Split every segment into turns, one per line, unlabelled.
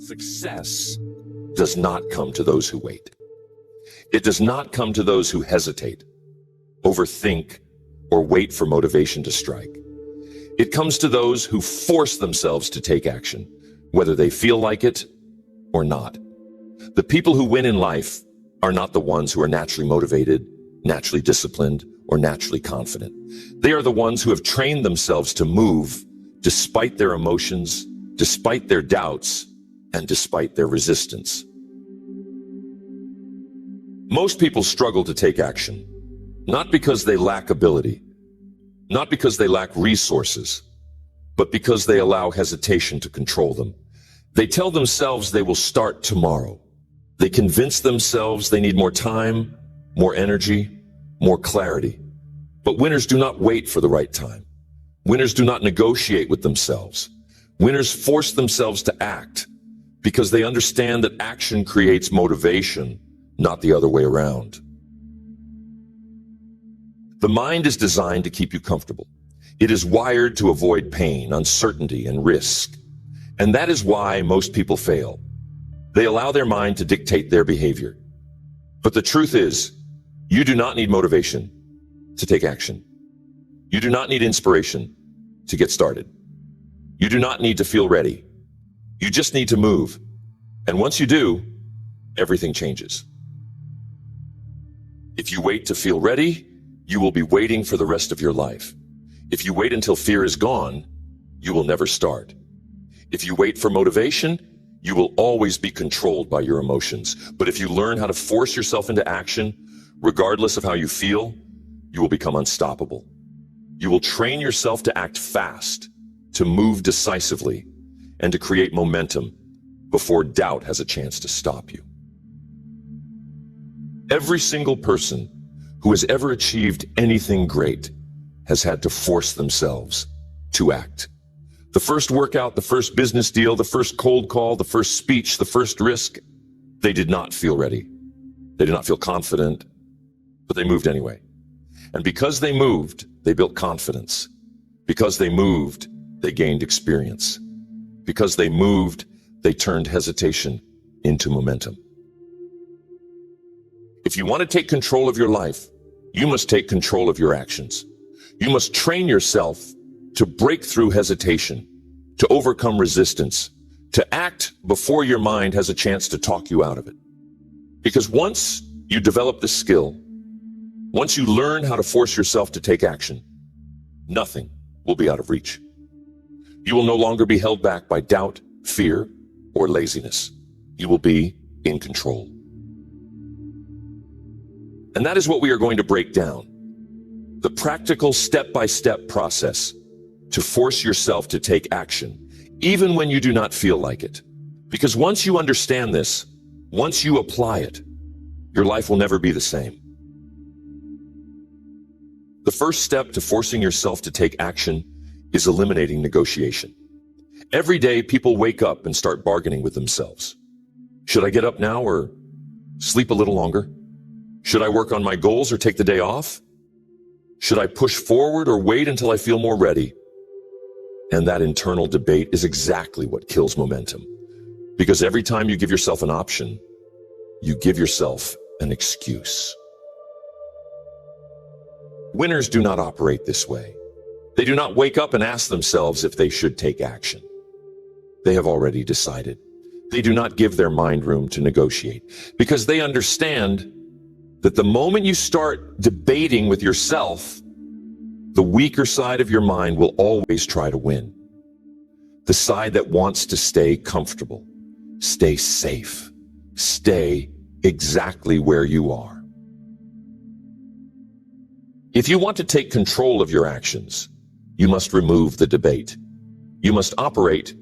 Success does not come to those who wait. It does not come to those who hesitate, overthink, or wait for motivation to strike. It comes to those who force themselves to take action, whether they feel like it or not. The people who win in life are not the ones who are naturally motivated, naturally disciplined, or naturally confident. They are the ones who have trained themselves to move despite their emotions, despite their doubts, and despite their resistance. Most people struggle to take action, not because they lack ability, not because they lack resources, but because they allow hesitation to control them. They tell themselves they will start tomorrow. They convince themselves they need more time, more energy, more clarity. But winners do not wait for the right time. Winners do not negotiate with themselves. Winners force themselves to act because they understand that action creates motivation, not the other way around. The mind is designed to keep you comfortable. It is wired to avoid pain, uncertainty, and risk. And that is why most people fail. They allow their mind to dictate their behavior. But the truth is, you do not need motivation to take action. You do not need inspiration to get started. You do not need to feel ready. You just need to move. And once you do, everything changes. If you wait to feel ready, you will be waiting for the rest of your life. If you wait until fear is gone, you will never start. If you wait for motivation, you will always be controlled by your emotions. But if you learn how to force yourself into action, regardless of how you feel, you will become unstoppable. You will train yourself to act fast, to move decisively, and to create momentum before doubt has a chance to stop you. Every single person who has ever achieved anything great has had to force themselves to act. The first workout, the first business deal, the first cold call, the first speech, the first risk, they did not feel ready. They did not feel confident, but they moved anyway. And because they moved, they built confidence. Because they moved, they gained experience. Because they moved, they turned hesitation into momentum. If you want to take control of your life, you must take control of your actions. You must train yourself to break through hesitation, to overcome resistance, to act before your mind has a chance to talk you out of it. Because once you develop this skill, once you learn how to force yourself to take action, nothing will be out of reach. You will no longer be held back by doubt, fear, or laziness. You will be in control. And that is what we are going to break down. The practical step-by-step process to force yourself to take action, even when you do not feel like it. Because once you understand this, once you apply it, your life will never be the same. The first step to forcing yourself to take action is eliminating negotiation. Every day, people wake up and start bargaining with themselves. Should I get up now or sleep a little longer? Should I work on my goals or take the day off? Should I push forward or wait until I feel more ready? And that internal debate is exactly what kills momentum. Because every time you give yourself an option, you give yourself an excuse. Winners do not operate this way. They do not wake up and ask themselves if they should take action. They have already decided. They do not give their mind room to negotiate because they understand that the moment you start debating with yourself, the weaker side of your mind will always try to win. The side that wants to stay comfortable, stay safe, stay exactly where you are. If you want to take control of your actions, you must remove the debate. You must operate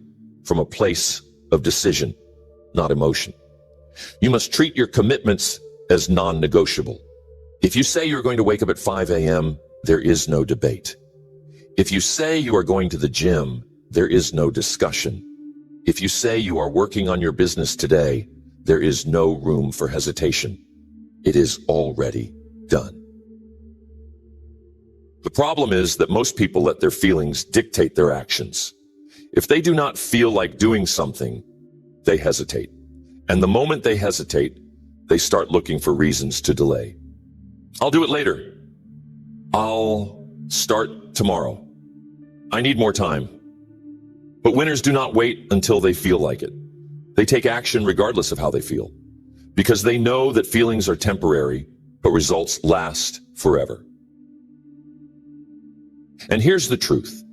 from a place of decision, not emotion. You must treat your commitments as non-negotiable. If you say you're going to wake up at 5 a.m., there is no debate. If you say you are going to the gym, there is no discussion. If you say you are working on your business today, there is no room for hesitation. It is already done. The problem is that most people let their feelings dictate their actions. If they do not feel like doing something, they hesitate. And the moment they hesitate, they start looking for reasons to delay. I'll do it later. I'll start tomorrow. I need more time. But winners do not wait until they feel like it. They take action regardless of how they feel, because they know that feelings are temporary, but results last forever. And here's the truth.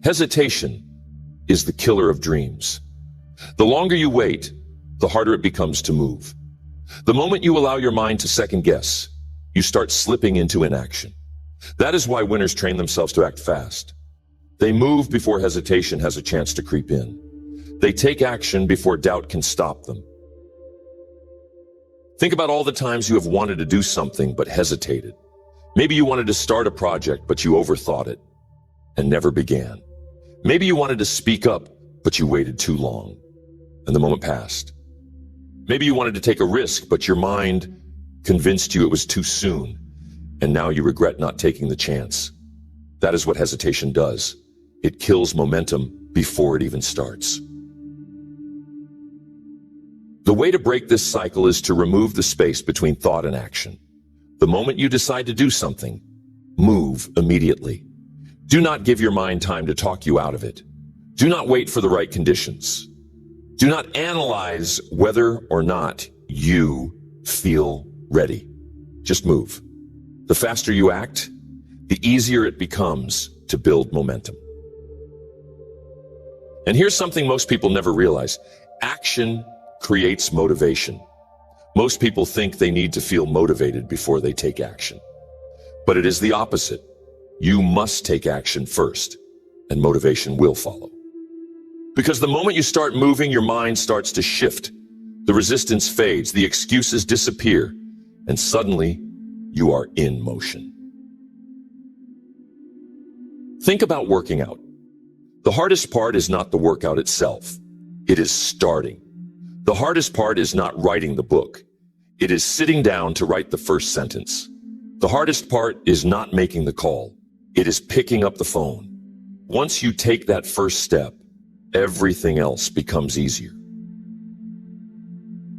Hesitation is the killer of dreams. The longer you wait, the harder it becomes to move. The moment you allow your mind to second guess, you start slipping into inaction. That is why winners train themselves to act fast. They move before hesitation has a chance to creep in. They take action before doubt can stop them. Think about all the times you have wanted to do something but hesitated. Maybe you wanted to start a project, but you overthought it and never began. Maybe you wanted to speak up, but you waited too long and the moment passed. Maybe you wanted to take a risk, but your mind convinced you it was too soon, and now you regret not taking the chance. That is what hesitation does. It kills momentum before it even starts. The way to break this cycle is to remove the space between thought and action. The moment you decide to do something, move immediately. Do not give your mind time to talk you out of it. Do not wait for the right conditions. Do not analyze whether or not you feel ready. Just move. The faster you act, the easier it becomes to build momentum. And here's something most people never realize. Action creates motivation. Most people think they need to feel motivated before they take action. But it is the opposite. You must take action first, and motivation will follow. Because the moment you start moving, your mind starts to shift. The resistance fades, the excuses disappear, and suddenly you are in motion. Think about working out. The hardest part is not the workout itself. It is starting. The hardest part is not writing the book. It is sitting down to write the first sentence. The hardest part is not making the call. It is picking up the phone. Once you take that first step, everything else becomes easier.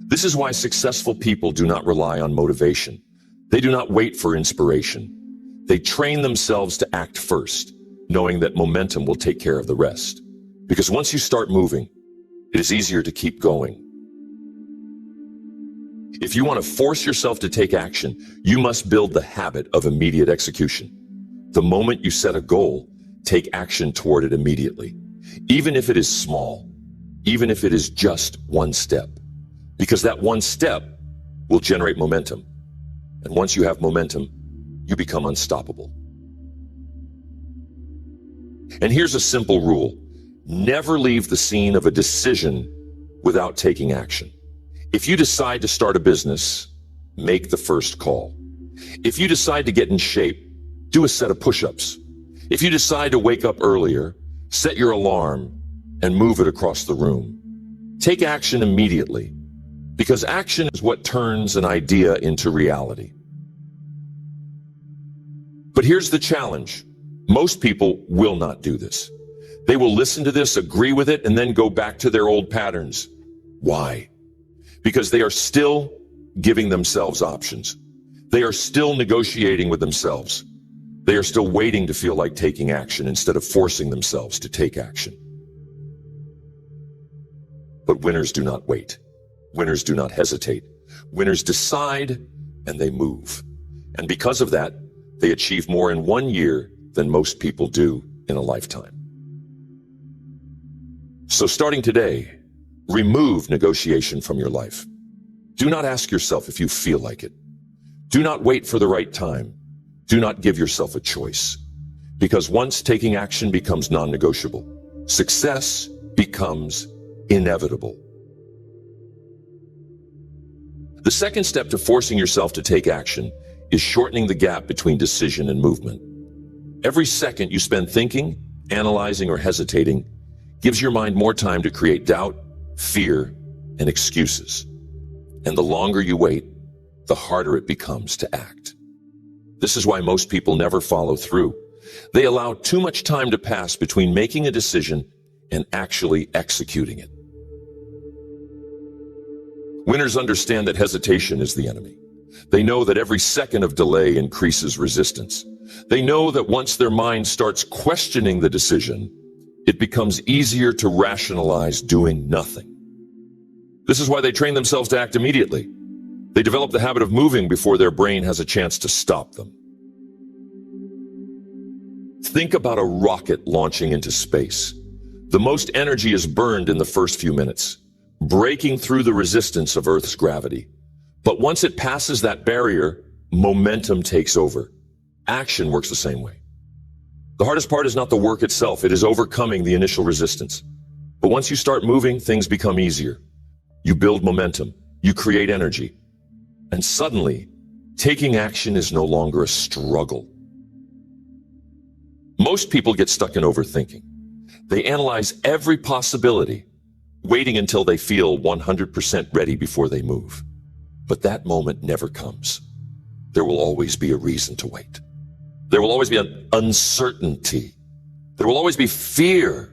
This is why successful people do not rely on motivation. They do not wait for inspiration. They train themselves to act first, knowing that momentum will take care of the rest. Because once you start moving, it is easier to keep going. If you want to force yourself to take action, you must build the habit of immediate execution. The moment you set a goal, take action toward it immediately. Even if it is small, even if it is just one step. Because that one step will generate momentum. And once you have momentum, you become unstoppable. And here's a simple rule. Never leave the scene of a decision without taking action. If you decide to start a business, make the first call. If you decide to get in shape, do a set of push-ups. If you decide to wake up earlier, set your alarm and move it across the room. Take action immediately, because action is what turns an idea into reality. But here's the challenge. Most people will not do this. They will listen to this, agree with it, and then go back to their old patterns. Why? Because they are still giving themselves options. They are still negotiating with themselves. They are still waiting to feel like taking action instead of forcing themselves to take action. But winners do not wait. Winners do not hesitate. Winners decide and they move. And because of that, they achieve more in 1 year than most people do in a lifetime. So starting today, remove negotiation from your life. Do not ask yourself if you feel like it. Do not wait for the right time. Do not give yourself a choice. Because once taking action becomes non-negotiable, success becomes inevitable. The second step to forcing yourself to take action is shortening the gap between decision and movement. Every second you spend thinking, analyzing, or hesitating gives your mind more time to create doubt, fear, and excuses. And the longer you wait, the harder it becomes to act. This is why most people never follow through. They allow too much time to pass between making a decision and actually executing it. Winners understand that hesitation is the enemy. They know that every second of delay increases resistance. They know that once their mind starts questioning the decision, it becomes easier to rationalize doing nothing. This is why they train themselves to act immediately. They develop the habit of moving before their brain has a chance to stop them. Think about a rocket launching into space. The most energy is burned in the first few minutes, breaking through the resistance of Earth's gravity. But once it passes that barrier, momentum takes over. Action works the same way. The hardest part is not the work itself, it is overcoming the initial resistance. But once you start moving, things become easier. You build momentum, you create energy, and suddenly, taking action is no longer a struggle. Most people get stuck in overthinking. They analyze every possibility, waiting until they feel 100% ready before they move. But that moment never comes. There will always be a reason to wait. There will always be an uncertainty. There will always be fear.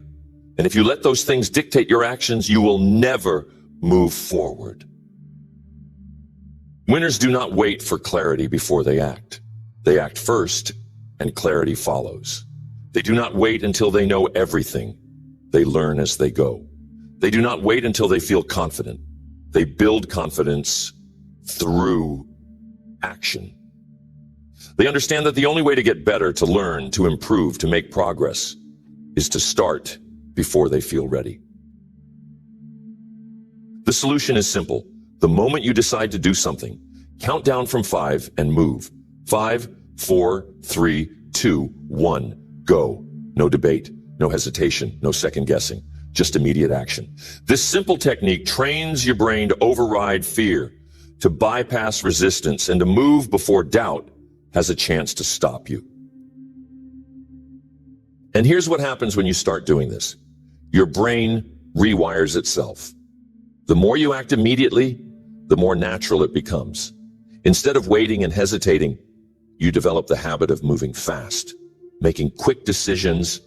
And if you let those things dictate your actions, you will never move forward. Winners do not wait for clarity before they act. They act first, and clarity follows. They do not wait until they know everything. They learn as they go. They do not wait until they feel confident. They build confidence through action. They understand that the only way to get better, to learn, to improve, to make progress, is to start before they feel ready. The solution is simple. The moment you decide to do something, count down from 5 and move. 5, 4, 3, 2, 1, go. No debate, no hesitation, no second guessing, just immediate action. This simple technique trains your brain to override fear, to bypass resistance, and to move before doubt has a chance to stop you. And here's what happens when you start doing this. Your brain rewires itself. The more you act immediately, the more natural it becomes. Instead of waiting and hesitating, you develop the habit of moving fast, making quick decisions,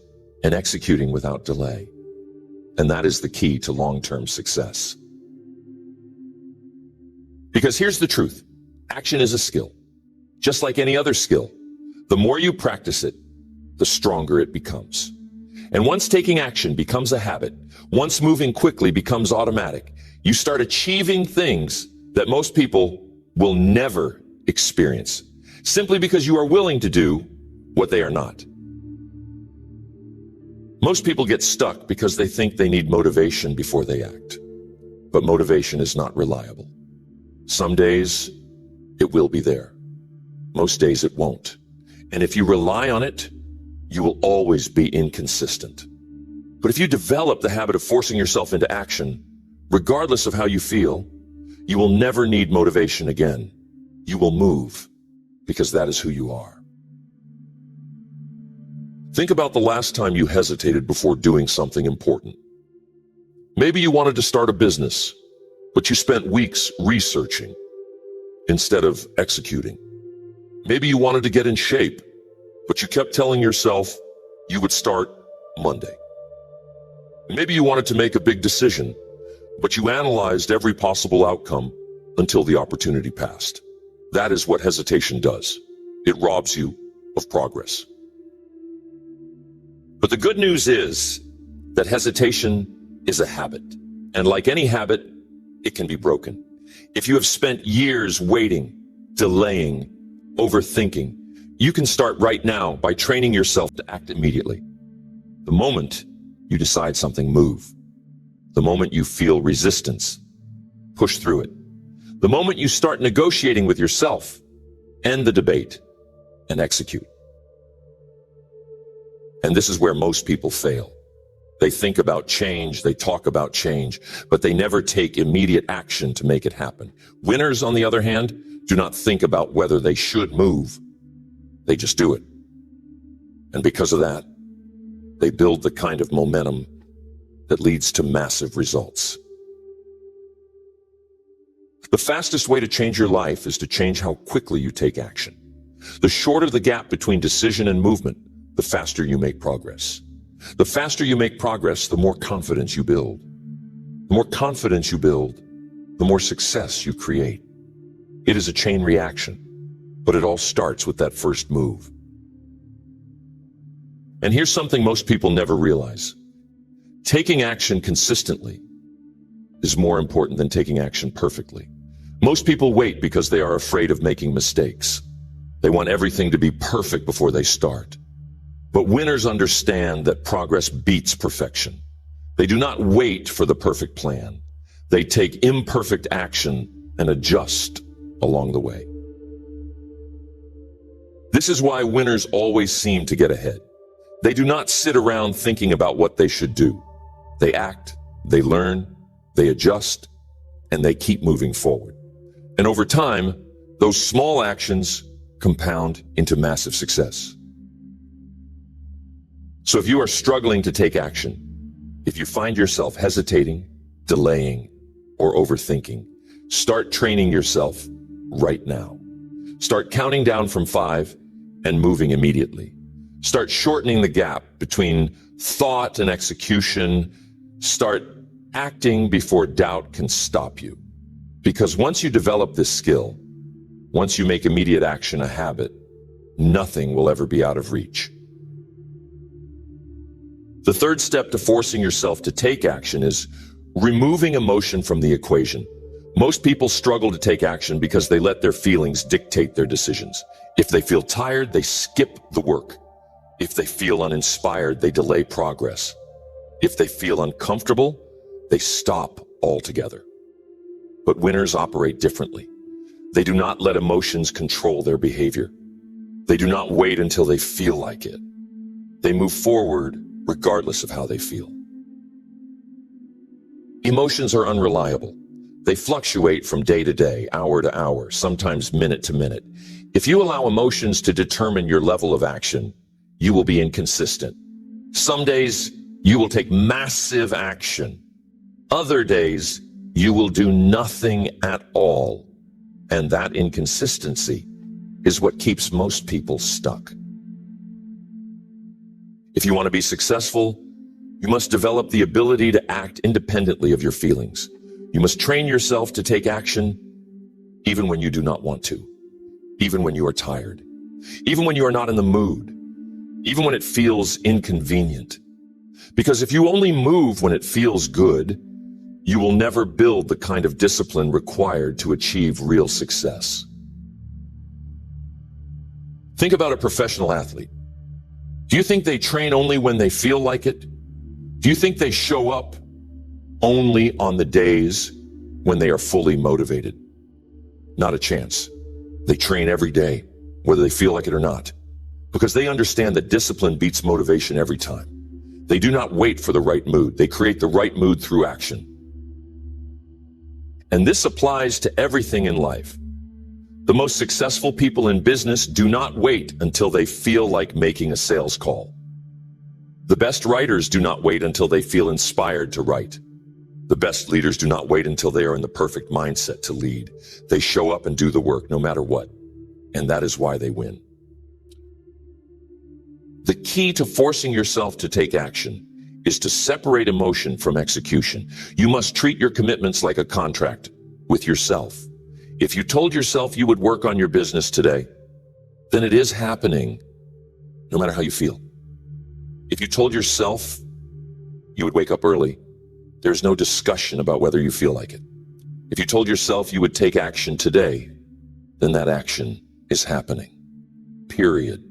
and executing without delay. And that is the key to long-term success. Because here's the truth. Action is a skill. Just like any other skill, the more you practice it, the stronger it becomes. And once taking action becomes a habit, once moving quickly becomes automatic, you start achieving things that most people will never experience, simply because you are willing to do what they are not. Most people get stuck because they think they need motivation before they act. But motivation is not reliable. Some days, it will be there. Most days it won't. And if you rely on it, you will always be inconsistent. But if you develop the habit of forcing yourself into action, regardless of how you feel, you will never need motivation again. You will move because that is who you are. Think about the last time you hesitated before doing something important. Maybe you wanted to start a business, but you spent weeks researching instead of executing. Maybe you wanted to get in shape, but you kept telling yourself you would start Monday. Maybe you wanted to make a big decision, but you analyzed every possible outcome until the opportunity passed. That is what hesitation does. It robs you of progress. But the good news is that hesitation is a habit. And like any habit, it can be broken. If you have spent years waiting, delaying, overthinking, you can start right now by training yourself to act immediately. The moment you decide something, move. The moment you feel resistance, push through it. The moment you start negotiating with yourself, end the debate and execute. And this is where most people fail. They think about change, they talk about change, but they never take immediate action to make it happen. Winners, on the other hand, do not think about whether they should move. They just do it. And because of that, they build the kind of momentum that leads to massive results. The fastest way to change your life is to change how quickly you take action. The shorter the gap between decision and movement, the faster you make progress. The faster you make progress, the more confidence you build. The more confidence you build, the more success you create. It is a chain reaction, but it all starts with that first move. And here's something most people never realize. Taking action consistently is more important than taking action perfectly. Most people wait because they are afraid of making mistakes. They want everything to be perfect before they start. But winners understand that progress beats perfection. They do not wait for the perfect plan. They take imperfect action and adjust along the way. This is why winners always seem to get ahead. They do not sit around thinking about what they should do. They act, they learn, they adjust, and they keep moving forward. And over time, those small actions compound into massive success. So if you are struggling to take action, if you find yourself hesitating, delaying, or overthinking, start training yourself right now. Start counting down from 5 and moving immediately. Start shortening the gap between thought and execution. Start acting before doubt can stop you. Because once you develop this skill, once you make immediate action a habit, nothing will ever be out of reach. The third step to forcing yourself to take action is removing emotion from the equation. Most people struggle to take action because they let their feelings dictate their decisions. If they feel tired, they skip the work. If they feel uninspired, they delay progress. If they feel uncomfortable, they stop altogether. But winners operate differently. They do not let emotions control their behavior. They do not wait until they feel like it. They move forward regardless of how they feel. Emotions are unreliable. They fluctuate from day to day, hour to hour, sometimes minute to minute. If you allow emotions to determine your level of action, you will be inconsistent. Some days you will take massive action. Other days you will do nothing at all. And that inconsistency is what keeps most people stuck. If you want to be successful, you must develop the ability to act independently of your feelings. You must train yourself to take action even when you do not want to, even when you are tired, even when you are not in the mood, even when it feels inconvenient. Because if you only move when it feels good, you will never build the kind of discipline required to achieve real success. Think about a professional athlete. Do you think they train only when they feel like it? Do you think they show up only on the days when they are fully motivated? Not a chance. They train every day, whether they feel like it or not, because they understand that discipline beats motivation every time. They do not wait for the right mood. They create the right mood through action. And this applies to everything in life. The most successful people in business do not wait until they feel like making a sales call. The best writers do not wait until they feel inspired to write. The best leaders do not wait until they are in the perfect mindset to lead. They show up and do the work no matter what. And that is why they win. The key to forcing yourself to take action is to separate emotion from execution. You must treat your commitments like a contract with yourself. If you told yourself you would work on your business today, then it is happening, no matter how you feel. If you told yourself you would wake up early, there's no discussion about whether you feel like it. If you told yourself you would take action today, then that action is happening. Period.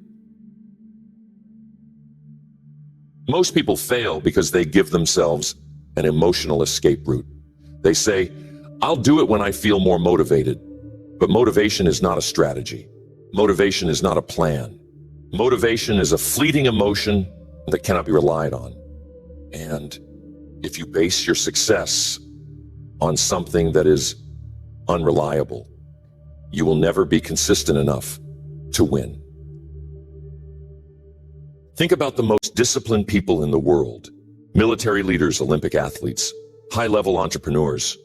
Most people fail because they give themselves an emotional escape route. They say, I'll do it when I feel more motivated. But motivation is not a strategy. Motivation is not a plan. Motivation is a fleeting emotion that cannot be relied on. And if you base your success on something that is unreliable, you will never be consistent enough to win. Think about the most disciplined people in the world. Military leaders, Olympic athletes, high-level entrepreneurs.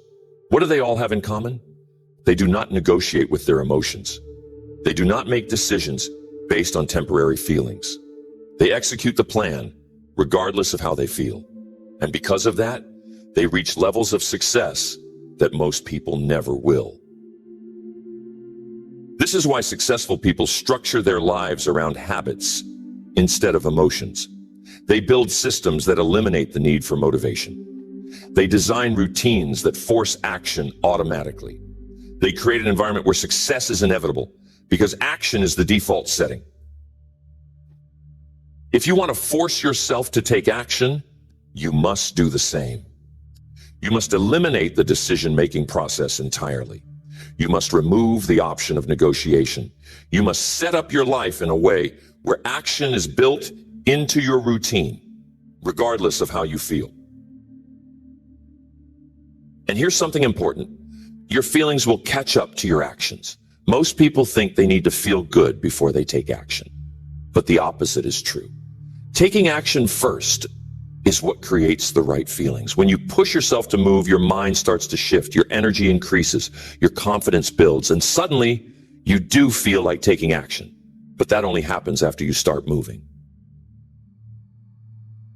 What do they all have in common? They do not negotiate with their emotions. They do not make decisions based on temporary feelings. They execute the plan regardless of how they feel. And because of that, they reach levels of success that most people never will. This is why successful people structure their lives around habits instead of emotions. They build systems that eliminate the need for motivation. They design routines that force action automatically. They create an environment where success is inevitable because action is the default setting. If you want to force yourself to take action, you must do the same. You must eliminate the decision-making process entirely. You must remove the option of negotiation. You must set up your life in a way where action is built into your routine, regardless of how you feel. And here's something important. Your feelings will catch up to your actions. Most people think they need to feel good before they take action, but the opposite is true. Taking action first is what creates the right feelings. When you push yourself to move, your mind starts to shift, your energy increases, your confidence builds, and suddenly you do feel like taking action. But that only happens after you start moving.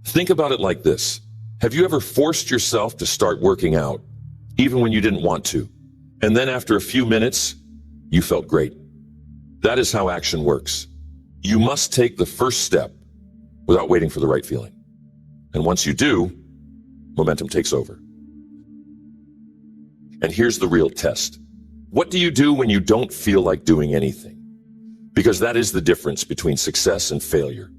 Think about it like this. Have you ever forced yourself to start working out, even when you didn't want to? And then after a few minutes, you felt great. That is how action works. You must take the first step without waiting for the right feeling. And once you do, momentum takes over. And here's the real test. What do you do when you don't feel like doing anything? Because that is the difference between success and failure.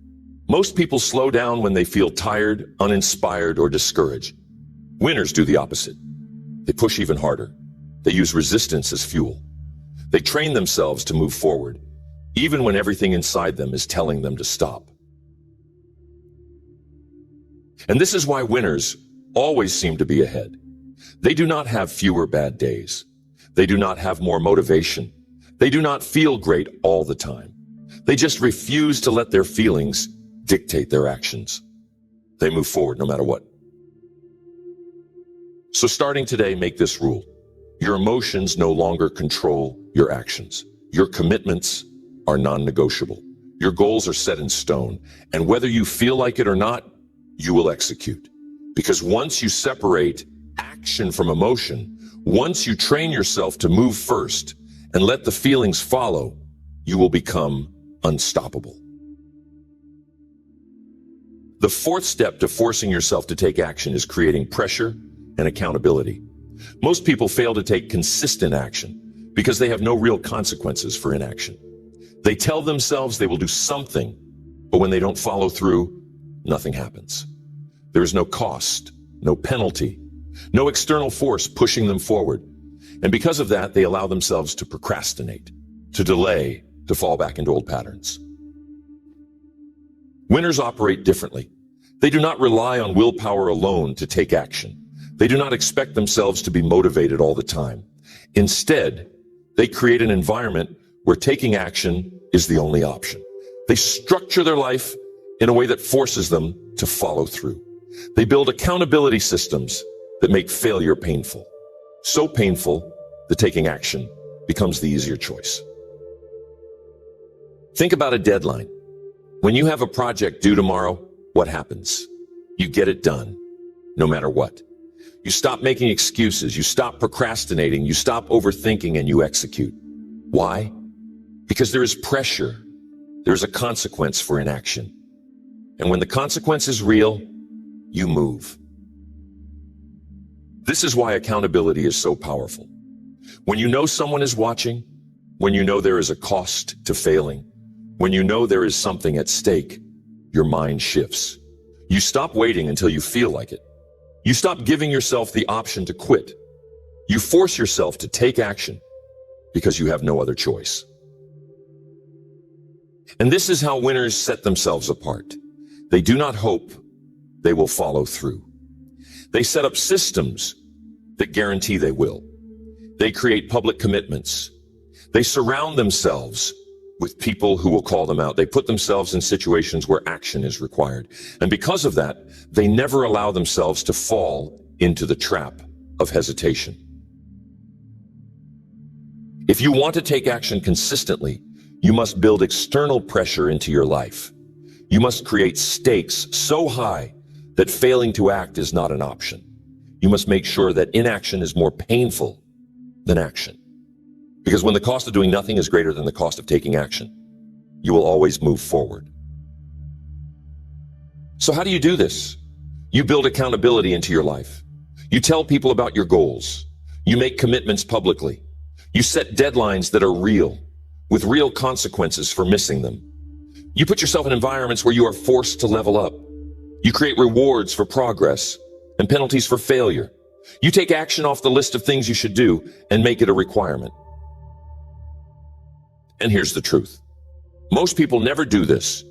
Most people slow down when they feel tired, uninspired, or discouraged. Winners do the opposite. They push even harder. They use resistance as fuel. They train themselves to move forward, even when everything inside them is telling them to stop. And this is why winners always seem to be ahead. They do not have fewer bad days. They do not have more motivation. They do not feel great all the time. They just refuse to let their feelings dictate their actions. They move forward no matter what. So starting today, make this rule. Your emotions no longer control your actions. Your commitments are non-negotiable. Your goals are set in stone. And whether you feel like it or not, you will execute. Because once you separate action from emotion, once you train yourself to move first and let the feelings follow, you will become unstoppable. The fourth step to forcing yourself to take action is creating pressure and accountability. Most people fail to take consistent action because they have no real consequences for inaction. They tell themselves they will do something, but when they don't follow through, nothing happens. There is no cost, no penalty, no external force pushing them forward. And because of that, they allow themselves to procrastinate, to delay, to fall back into old patterns. Winners operate differently. They do not rely on willpower alone to take action. They do not expect themselves to be motivated all the time. Instead, they create an environment where taking action is the only option. They structure their life in a way that forces them to follow through. They build accountability systems that make failure painful. So painful that taking action becomes the easier choice. Think about a deadline. When you have a project due tomorrow, what happens? You get it done, no matter what. You stop making excuses, you stop procrastinating, you stop overthinking, and you execute. Why? Because there is pressure. There's a consequence for inaction. And when the consequence is real, you move. This is why accountability is so powerful. When you know someone is watching, when you know there is a cost to failing, when you know there is something at stake, your mind shifts. You stop waiting until you feel like it. You stop giving yourself the option to quit. You force yourself to take action because you have no other choice. And this is how winners set themselves apart. They do not hope, they will follow through. They set up systems that guarantee they will. They create public commitments. They surround themselves with people who will call them out. They put themselves in situations where action is required. And because of that, they never allow themselves to fall into the trap of hesitation. If you want to take action consistently, you must build external pressure into your life. You must create stakes so high that failing to act is not an option. you must make sure that inaction is more painful than action. Because when the cost of doing nothing is greater than the cost of taking action, you will always move forward. So how do you do this? You build accountability into your life. You tell people about your goals. You make commitments publicly. You set deadlines that are real, with real consequences for missing them. You put yourself in environments where you are forced to level up. You create rewards for progress and penalties for failure. You take action off the list of things you should do and make it a requirement. And here's the truth. Most people never do this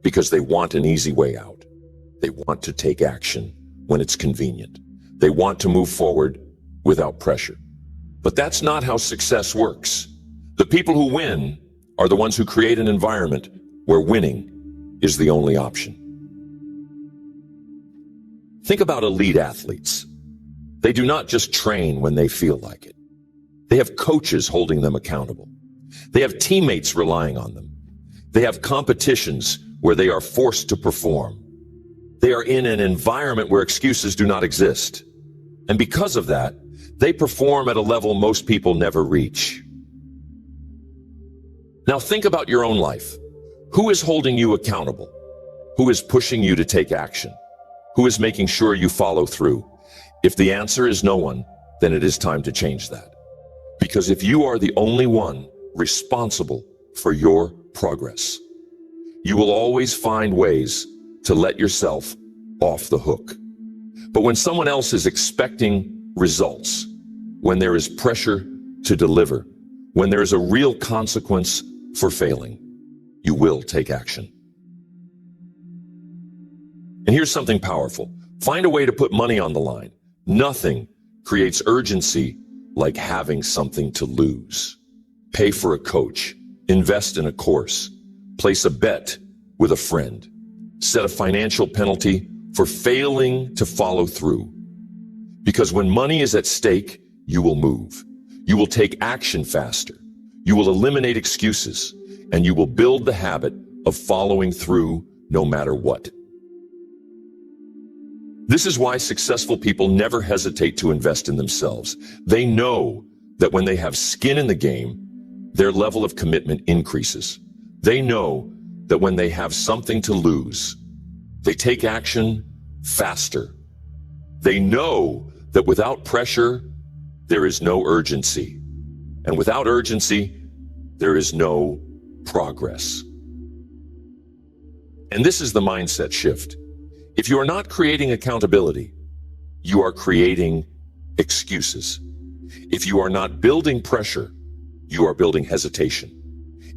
because they want an easy way out. They want to take action when it's convenient. They want to move forward without pressure. But that's not how success works. The people who win are the ones who create an environment where winning is the only option. Think about elite athletes. They do not just train when they feel like it. They have coaches holding them accountable. They have teammates relying on them. They have competitions where they are forced to perform. They are in an environment where excuses do not exist. And because of that, they perform at a level most people never reach. Now think about your own life. Who is holding you accountable? Who is pushing you to take action? Who is making sure you follow through? If the answer is no one, then it is time to change that. Because if you are the only one responsible for your progress, you will always find ways to let yourself off the hook. But when someone else is expecting results, when there is pressure to deliver, when there is a real consequence for failing, you will take action. And here's something powerful. Find a way to put money on the line. Nothing creates urgency like having something to lose. Pay for a coach, invest in a course, place a bet with a friend, set a financial penalty for failing to follow through. Because when money is at stake, you will move. You will take action faster. You will eliminate excuses, and you will build the habit of following through no matter what. This is why successful people never hesitate to invest in themselves. They know that when they have skin in the game, their level of commitment increases. They know that when they have something to lose, they take action faster. They know that without pressure, there is no urgency. And without urgency, there is no progress. And this is the mindset shift. If you are not creating accountability, you are creating excuses. If you are not building pressure, you are building hesitation.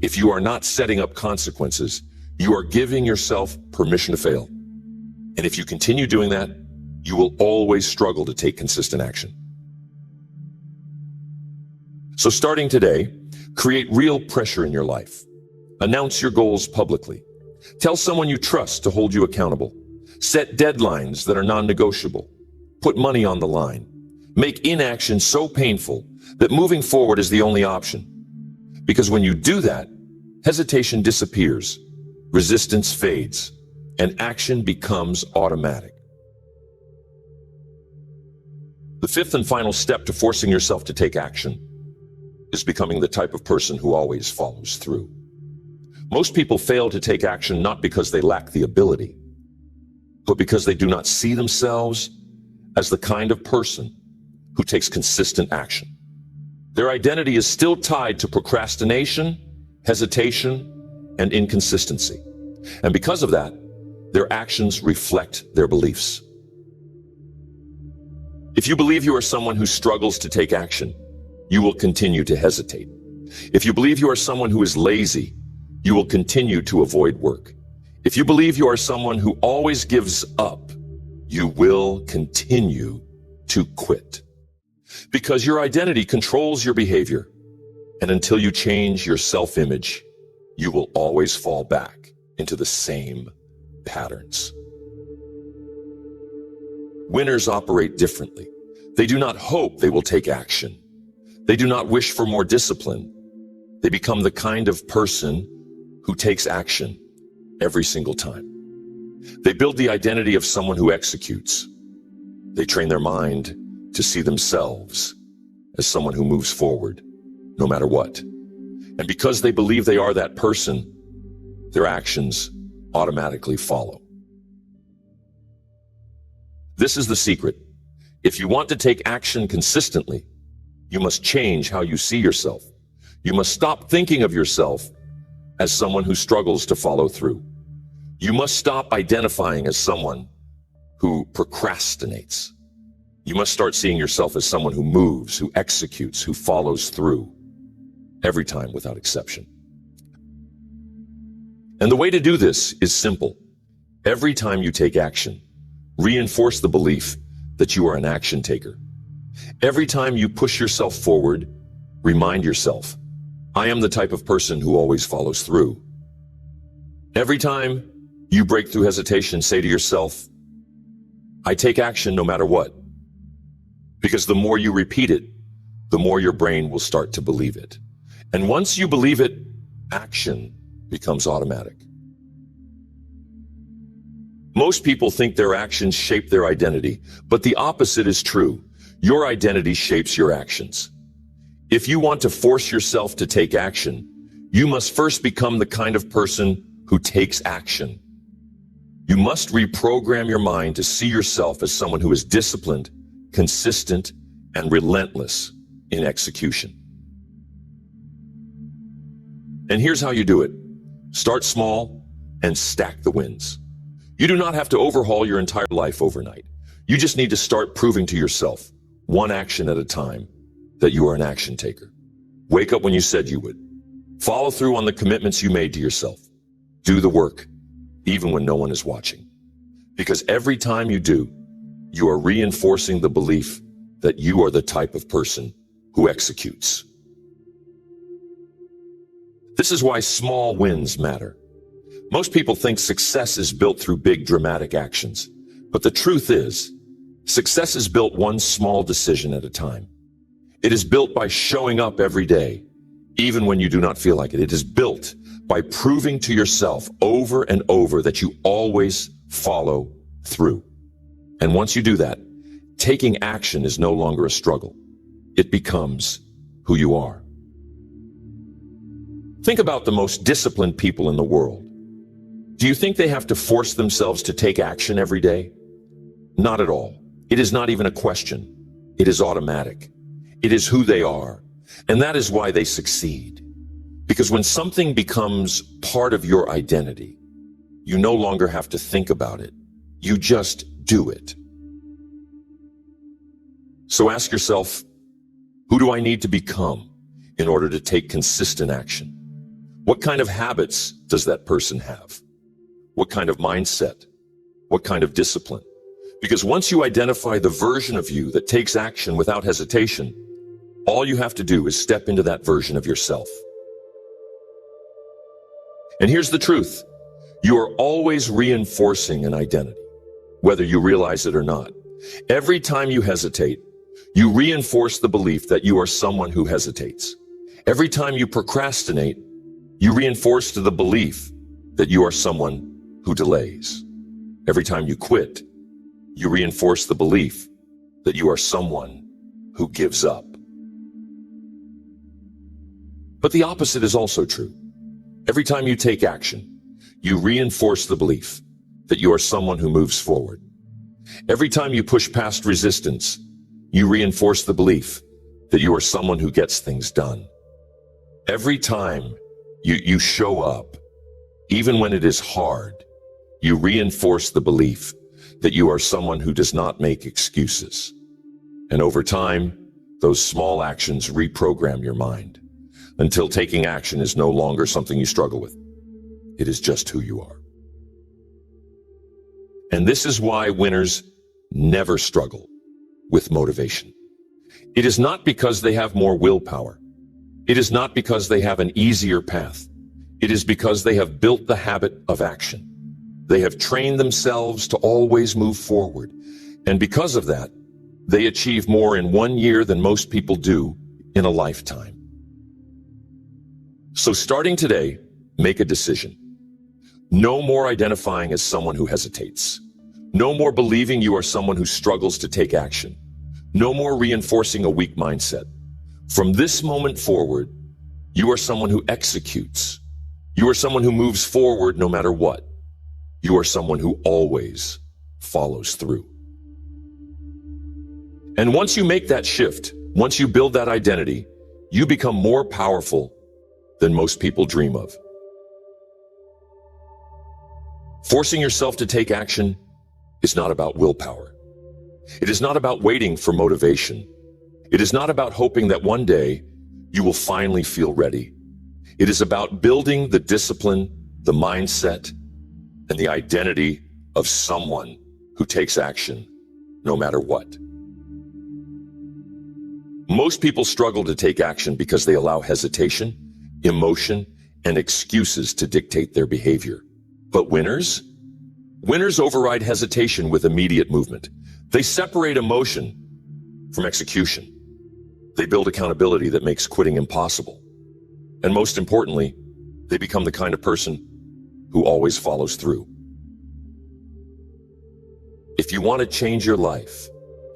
If you are not setting up consequences, you are giving yourself permission to fail. And if you continue doing that, you will always struggle to take consistent action. So starting today, create real pressure in your life. Announce your goals publicly. Tell someone you trust to hold you accountable. Set deadlines that are non-negotiable. Put money on the line. Make inaction so painful that moving forward is the only option. Because when you do that, hesitation disappears, resistance fades, and action becomes automatic. The fifth and final step to forcing yourself to take action is becoming the type of person who always follows through. Most people fail to take action not because they lack the ability, but because they do not see themselves as the kind of person who takes consistent action. Their identity is still tied to procrastination, hesitation, and inconsistency. And because of that, their actions reflect their beliefs. If you believe you are someone who struggles to take action, you will continue to hesitate. If you believe you are someone who is lazy, you will continue to avoid work. If you believe you are someone who always gives up, you will continue to quit. Because your identity controls your behavior, and until you change your self-image, you will always fall back into the same patterns. Winners operate differently. They do not hope they will take action. They do not wish for more discipline. They become the kind of person who takes action every single time. They build the identity of someone who executes. They train their mind to see themselves as someone who moves forward, no matter what. And because they believe they are that person, their actions automatically follow. This is the secret. If you want to take action consistently, you must change how you see yourself. You must stop thinking of yourself as someone who struggles to follow through. You must stop identifying as someone who procrastinates. You must start seeing yourself as someone who moves, who executes, who follows through every time without exception. And the way to do this is simple. Every time you take action, reinforce the belief that you are an action taker. Every time you push yourself forward, remind yourself, I am the type of person who always follows through. Every time you break through hesitation, say to yourself, I take action no matter what. Because the more you repeat it, the more your brain will start to believe it. And once you believe it, action becomes automatic. Most people think their actions shape their identity, but the opposite is true. Your identity shapes your actions. If you want to force yourself to take action, you must first become the kind of person who takes action. You must reprogram your mind to see yourself as someone who is disciplined, consistent, and relentless in execution. And here's how you do it. Start small and stack the wins. You do not have to overhaul your entire life overnight. You just need to start proving to yourself, one action at a time, that you are an action taker. Wake up when you said you would. Follow through on the commitments you made to yourself. Do the work, even when no one is watching. Because every time you do, you are reinforcing the belief that you are the type of person who executes. This is why small wins matter. Most people think success is built through big dramatic actions. But the truth is, success is built one small decision at a time. It is built by showing up every day, even when you do not feel like it. It is built by proving to yourself over and over that you always follow through. And once you do that, taking action is no longer a struggle. It becomes who you are. Think about the most disciplined people in the world. Do you think they have to force themselves to take action every day? Not at all. It is not even a question. It is automatic. It is who they are. And that is why they succeed. Because when something becomes part of your identity, you no longer have to think about it. You just do it. So ask yourself, who do I need to become in order to take consistent action? What kind of habits does that person have? What kind of mindset? What kind of discipline? Because once you identify the version of you that takes action without hesitation, all you have to do is step into that version of yourself. And here's the truth. You are always reinforcing an identity, whether you realize it or not. Every time you hesitate, you reinforce the belief that you are someone who hesitates. Every time you procrastinate, you reinforce the belief that you are someone who delays. Every time you quit, you reinforce the belief that you are someone who gives up. But the opposite is also true. Every time you take action, you reinforce the belief that you are someone who moves forward. Every time you push past resistance, you reinforce the belief that you are someone who gets things done. Every time you show up, even when it is hard, you reinforce the belief that you are someone who does not make excuses. And over time, those small actions reprogram your mind until taking action is no longer something you struggle with. It is just who you are. And this is why winners never struggle with motivation. It is not because they have more willpower. It is not because they have an easier path. It is because they have built the habit of action. They have trained themselves to always move forward. And because of that, they achieve more in 1 year than most people do in a lifetime. So starting today, make a decision. No more identifying as someone who hesitates. No more believing you are someone who struggles to take action. No more reinforcing a weak mindset. From this moment forward, you are someone who executes. You are someone who moves forward no matter what. You are someone who always follows through. And once you make that shift, once you build that identity, you become more powerful than most people dream of. Forcing yourself to take action is not about willpower. It is not about waiting for motivation. It is not about hoping that one day you will finally feel ready. It is about building the discipline, the mindset, and the identity of someone who takes action no matter what. Most people struggle to take action because they allow hesitation, emotion, and excuses to dictate their behavior. But winners override hesitation with immediate movement. They separate emotion from execution. They build accountability that makes quitting impossible. And most importantly, they become the kind of person who always follows through. If you want to change your life,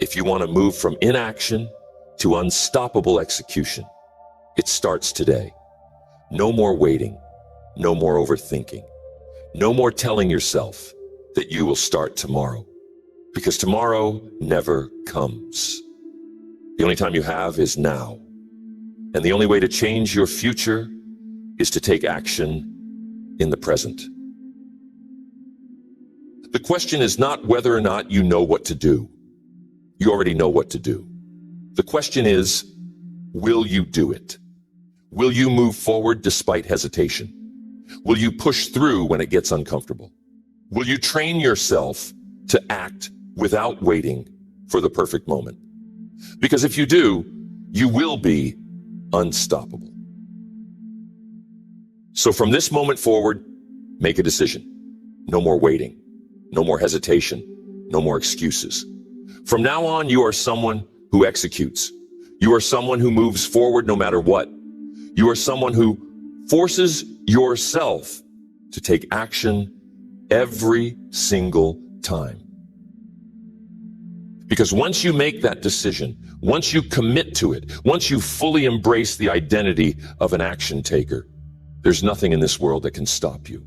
if you want to move from inaction to unstoppable execution, it starts today. No more waiting, no more overthinking, no more telling yourself that you will start tomorrow, because tomorrow never comes. The only time you have is now. And the only way to change your future is to take action in the present. The question is not whether or not you know what to do. You already know what to do. The question is, will you do it? Will you move forward despite hesitation? Will you push through when it gets uncomfortable? Will you train yourself to act without waiting for the perfect moment? Because if you do, you will be unstoppable. So from this moment forward, make a decision. No more waiting. No more hesitation. No more excuses. From now on, you are someone who executes. You are someone who moves forward no matter what. You are someone who forces yourself to take action every single time. Because once you make that decision, once you commit to it, once you fully embrace the identity of an action taker, there's nothing in this world that can stop you.